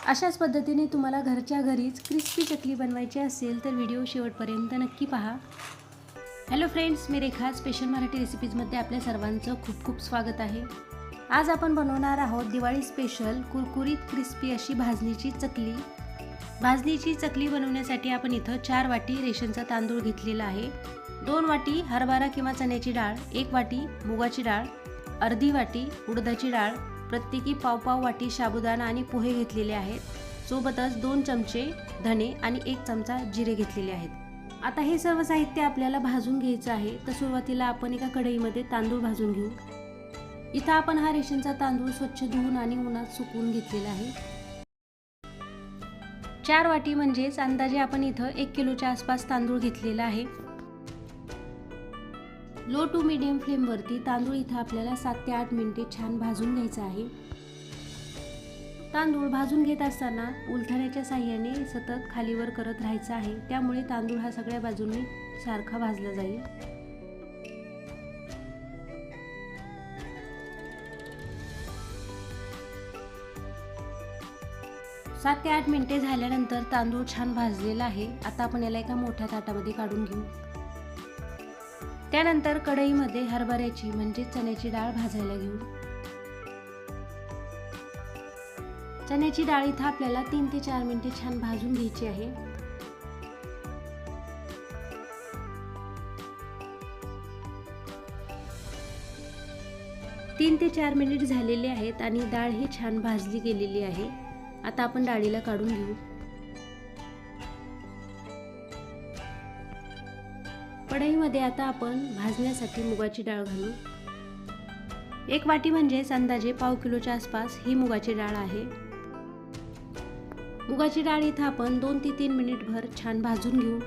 अशाच पद्धतीने तुम्हाला घरच्या घरीच क्रिस्पी चकली बनवायची असेल तर व्हिडिओ शेवटपर्यंत नक्की पहा। हॅलो फ्रेंड्स, मी रेखा स्पेशल मराठी रेसिपीजमध्ये आपल्या सर्वांचं खूप खूप स्वागत आहे। आज आपण बनवणार आहोत दिवाळी स्पेशल कुरकुरीत क्रिस्पी अशी भाजणीची चकली। भाजणीची चकली बनवण्यासाठी आपण इथं 4 वाटी रेशनचा तांदूळ घेतलेला आहे, 2 वाटी हरभरा किंवा चण्याची डाळ, 1 वाटी मुगाची डाळ, अर्धी वाटी उडदाची डाळ, प्रत्येकी पाव वाटी साबुदाणा आणि पोहे घेतलेले आहेत, सोबतच 2 चमचे धने आणि 1 चमचा जिरे घेतलेले आहेत। आता हे सर्व साहित्य आपल्याला भाजून घ्यायचं आहे। तर सुरुवातीला आपण एका कढईमध्ये तांदूळ भाजून घेऊ। इथं आपण हा रेशनचा तांदूळ स्वच्छ धुवून आणि उन्हात सुकवून घेतलेला आहे। 4 वाटी म्हणजेच अंदाजे आपण इथं 1 किलोच्या आसपास तांदूळ घेतलेला आहे। लो टू मीडियम फ्लेमवरती तांदूळ इथं आपल्याला 7 ते 8 मिनिटे छान भाजून घ्यायचा आहे। तांदूळ भाजून घेत असताना उलथण्याच्या साहाय्याने सतत खालीवर करत राहायचं आहे, त्यामुळे तांदूळ हा सगळ्या बाजूंनी सारखा भाजला जाईल। सात ते 8 मिनिटे झाल्यानंतर तांदूळ छान भाजलेला आहे। आता आपण याला एका मोठ्या ताटामध्ये काढून घेऊ। त्यानंतर कढईमध्ये हरभऱ्याची म्हणजे चण्याची डाळ भाजायला घेऊ। चण्याची डाळ इथं आपल्याला 3 ते 4 मिनिटे छान भाजून घ्यायची आहे। तीन ते 4 मिनिट झालेले आहेत आणि डाळ ही छान भाजली गेलेली आहे। आता आपण डाळीला काढून घेऊ। कढईमध्ये आता आपण भाजण्यासाठी मुगाची डाळ घालू। 1 वाटी म्हणजेच अंदाजे पाव किलोच्या आसपास ही मुगाची डाळ आहे। मुगाची डाळ इथं आपण 2 ते 3 मिनिटभर छान भाजून घेऊ।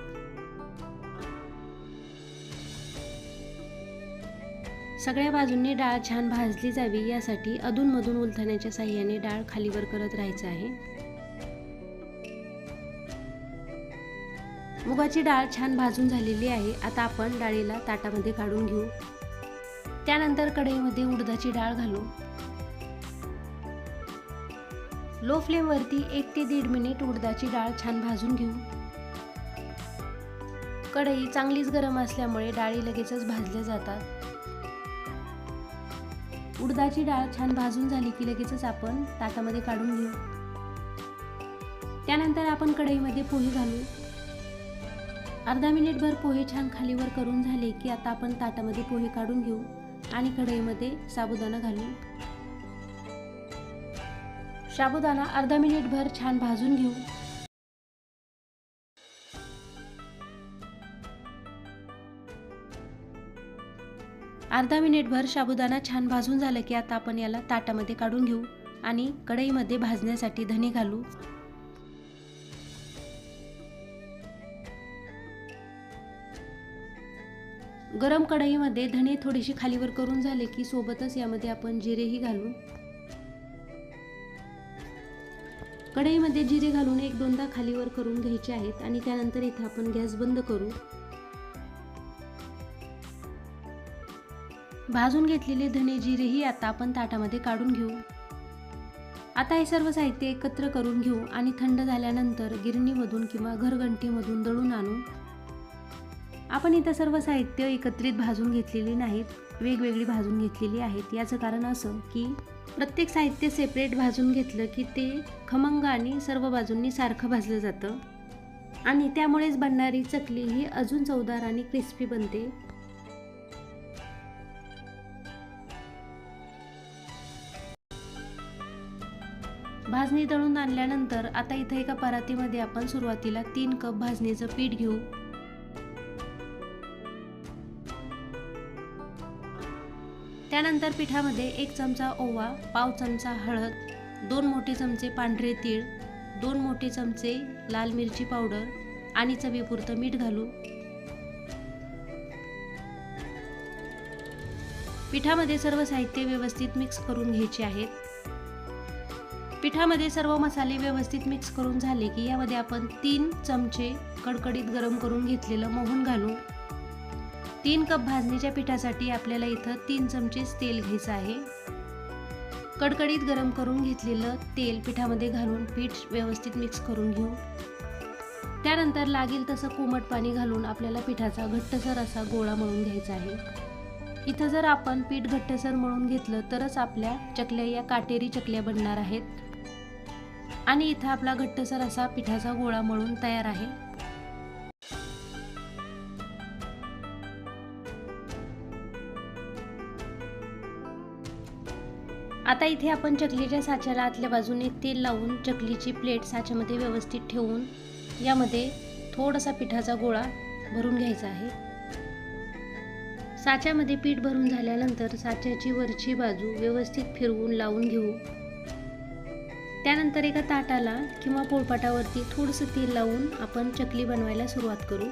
सगळ्या बाजूंनी डाळ छान भाजली जावी यासाठी अधूनमधून उलथण्याच्या साहाय्याने डाळ खालीवर करत राहायचं आहे। मुगाची डाळ छान भाजून झालेली आहे। आता आपण डाळीला ताटामध्ये काढून घेऊ। त्यानंतर कढईमध्ये उडदाची डाळ घालू। लो फ्लेम वरती 1 ते 1.5 मिनिट उडदाची डाळ छान भाजून घेऊ। कढई चांगलीच गरम असल्यामुळे डाळी लगेचच भाजल्या जातात। उडदाची डाळ छान भाजून झाली की लगेचच आपण ताटामध्ये काढून घेऊ। त्यानंतर आपण कढईमध्ये पोहे घालू। अर्धा मिनिटभर पोहे छान खालीवर करून झाले की आता आपण ताटामध्ये पोहे काढून घेऊ आणि कढईमध्ये साबुदाणा घालू। साबुदाणा अर्धा मिनिटभर छान भाजून घेऊ। अर्धा मिनिटभर साबुदाणा छान भाजून झालं की आता आपण याला ताटामध्ये काढून घेऊ आणि कढईमध्ये भाजण्यासाठी धने घालू। गरम कढईमध्ये धने थोडीशी खालीवर करून झाले की सोबतच यामध्ये आपण जिरेही घालू। कढईमध्ये जिरे घालून 1-2दा खालीवर करून घ्यायचे आहेत आणि त्यानंतर इथं आपण गॅस बंद करू। भाजून घेतलेले धने जिरेही आता आपण ताटामध्ये काढून घेऊ। आता हे सर्व साहित्य एकत्र करून घेऊ आणि थंड झाल्यानंतर गिरणीमधून किंवा घरघंटीमधून दळून आणू। आपण इथं सर्व साहित्य एकत्रित भाजून घेतलेली नाहीत, वेगवेगळी भाजून घेतलेली आहेत। याचं कारण असं की प्रत्येक साहित्य सेपरेट भाजून घेतलं की ते खमंग आणि सर्व बाजूंनी सारखं भाजलं जातं आणि त्यामुळेच बनणारी चकली ही अजून चवदार आणि क्रिस्पी बनते। भाजणी दळून आणल्यानंतर आता इथं एका परातीमध्ये आपण सुरुवातीला 3 कप भाजणीचं पीठ घेऊ। त्यानंतर पिठामध्ये 1 चमचा ओवा, पाव चमचा हळद, 2 मोठे चमचे पांढरे तीळ, 2 मोठे चमचे लाल मिरची पावडर आणि चवीपुरतं मीठ घालू। पिठामध्ये सर्व साहित्य व्यवस्थित मिक्स करून घ्यायचे आहेत। पिठामध्ये सर्व मसाले व्यवस्थित मिक्स करून झाले की यामध्ये आपण 3 चमचे कडकडीत गरम करून घेतलेलं मोहन घालू। 3 कप भाजणीच्या पिठासाठी आपल्याला इथं 3 चमचे तेल घ्यायचं आहे। कडकडीत गरम करून घेतलेलं तेल पिठामध्ये घालून पीठ व्यवस्थित मिक्स करून घेऊ। त्यानंतर लागेल तसं कोमट पाणी घालून आपल्याला पिठाचा घट्टसर असा गोळा मळून घ्यायचा आहे। इथं जर आपण पीठ घट्टसर मळून घेतलं तरच आपल्या चकल्या या काटेरी चकल्या बनणार आहेत। आणि इथं आपला घट्टसर असा पिठाचा गोळा मळून तयार आहे। आता इथे आपण चकलीच्या साच्याला आतल्या बाजूने तेल लावून चकलीची प्लेट साच्यामध्ये व्यवस्थित ठेवून यामध्ये थोडासा पिठाचा गोळा भरून घ्यायचा आहे। साच्यामध्ये पीठ भरून झाल्यानंतर साच्याची वरची बाजू व्यवस्थित फिरवून लावून घेऊ। त्यानंतर एका ताटाला किंवा पोळपाटावरती थोडंसं तेल लावून आपण चकली बनवायला सुरुवात करू।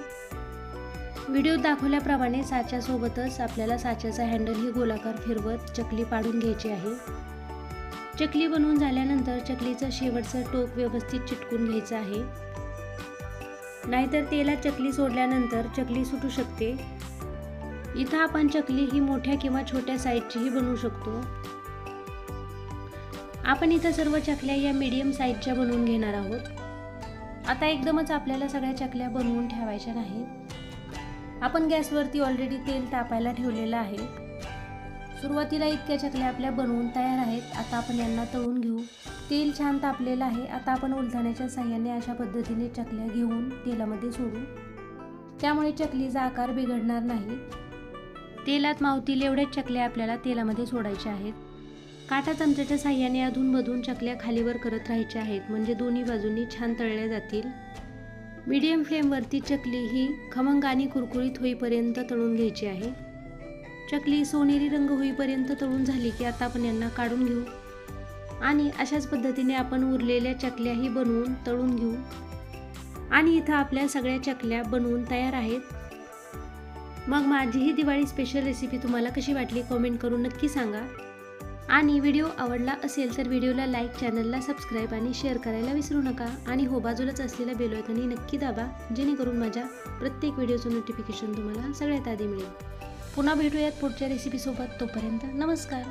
व्हिडिओ दाखवल्याप्रमाणे साच्यासोबतच आपल्याला साच्याचा हँडल ही गोलाकार फिरवत चकली पाडून घ्यायची आहे। चकली बनवून झाल्यानंतर चकलीचं शेवटचं टोक व्यवस्थित चिटकून घ्यायचं आहे, नाहीतर तेलात चकली सोडल्यानंतर चकली सुटू शकते। इथं आपण चकली ही मोठ्या किंवा छोट्या साईजचीही बनवू शकतो। आपण इथं सर्व चकल्या या मीडियम साईजच्या बनवून घेणार आहोत। आता एकदमच आपल्याला सगळ्या चकल्या बनवून ठेवायच्या नाहीत। आपण गॅसवरती ऑलरेडी तेल तापायला ठेवलेलं आहे। सुरुवातीला इतक्या चकल्या आपल्या बनवून तयार आहेत। आता आपण यांना तळून घेऊ। तेल छान तापलेलं आहे। आता आपण उलथण्याच्या साहाय्याने अशा पद्धतीने चकल्या घेऊन तेलामध्ये सोडू, त्यामुळे चकलीचा आकार बिघडणार नाही। तेलात मावतील एवढ्याच चकल्या आपल्याला तेलामध्ये सोडायच्या आहेत। काटा चमच्याच्या साहाय्याने अधूनमधून चकल्या खालीवर करत राहायच्या आहेत, म्हणजे दोन्ही बाजूंनी छान तळल्या जातील। मीडियम फ्लेमवरती चकली ही खमंग आणि कुरकुरीत होईपर्यंत तळून घ्यायची आहे। चकली सोनेरी रंग होईपर्यंत तळून झाली की आता आपण यांना काढून घेऊ आणि अशाच पद्धतीने आपण उरलेल्या चकल्याही बनवून तळून घेऊ। आणि इथं आपल्या सगळ्या चकल्या बनवून तयार आहेत। मग माझी ही दिवाळी स्पेशल रेसिपी तुम्हाला कशी वाटली कमेंट करून नक्की सांगा। आणि व्हिडिओ आवडला असेल तर व्हिडिओला लाईक, चॅनलला सबस्क्राईब आणि शेअर करायला विसरू नका। आणि हो, बाजूलाच असलेल्या बेल आयकॉनही नक्की दाबा, जेणेकरून माझ्या प्रत्येक व्हिडिओचं नोटिफिकेशन तुम्हाला सगळ्यात आधी मिळेल। पुन्हा भेटूयात पुढच्या रेसिपीसोबत। तोपर्यंत नमस्कार।